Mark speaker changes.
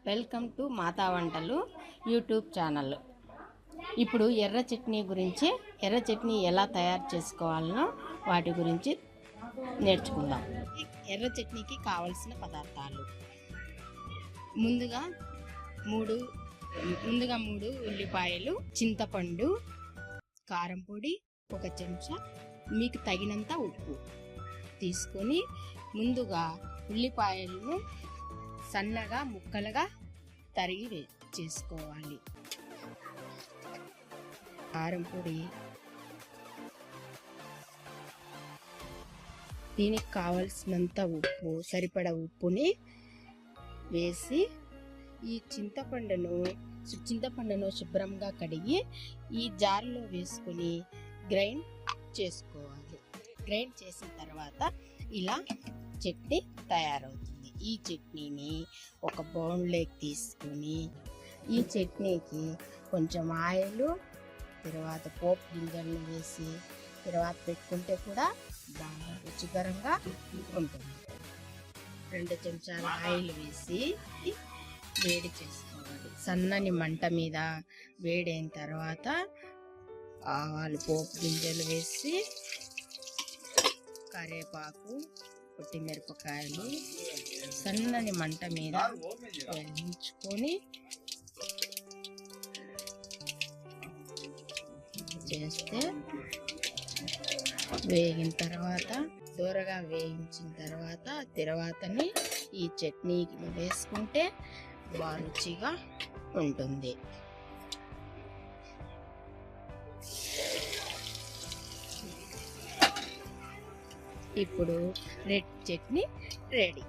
Speaker 1: Welcome to మాతా వంటలు YouTube channel. ఇప్పుడు ఎర్ర చట్నీ గురించి, ఎర్ర చట్నీ ఎలా తయారు చేసుకోవాలనో వాటి గురించి నేర్చుకుందాం. ఎర్ర చట్నీకి కావలసిన పదార్థాలు: ముందుగా మూడు ఉల్లిపాయలు, చింతపండు, కారం పొడి, 1 చెంచా, మీకు తగినంత ఉప్పు తీసుకొని ముందుగా ఉల్లిపాయలను సన్నగా ముక్కలుగా తరిగి చేసుకోవాలి. కారం పొడి, దీనికి కావలసినంత ఉప్పు, సరిపడా ఉప్పుని వేసి ఈ చింతపండును శుభ్రంగా కడిగి ఈ జార్లో వేసుకొని గ్రైండ్ చేసుకోవాలి. గ్రైండ్ చేసిన తర్వాత ఇలా చట్నీ తయారవుతుంది. ఈ చట్నీని ఒక బౌల్లోకి తీసుకొని ఈ చట్నీకి కొంచెం ఆయిల్, తర్వాత పోపు గింజలను వేసి తర్వాత పెట్టుకుంటే కూడా బాగా రుచికరంగా ఉంటుంది. 2 చెంచాల ఆయిల్ వేసి వేడి చేసుకోవాలి. సన్నని మంట మీద వేడైన తర్వాత ఆవాలు, పోపు గింజలు వేసి కరివేపాకు, మిరపకాయలు సన్నని మంట మీద వేయించుకొని చేస్తే వేగిన తర్వాత దూరగా వేయించిన తర్వాతని ఈ చట్నీని వేసుకుంటే బాగా రుచిగా ఉంటుంది. ఇప్పుడు రెడ్ చట్నీ రెడీ.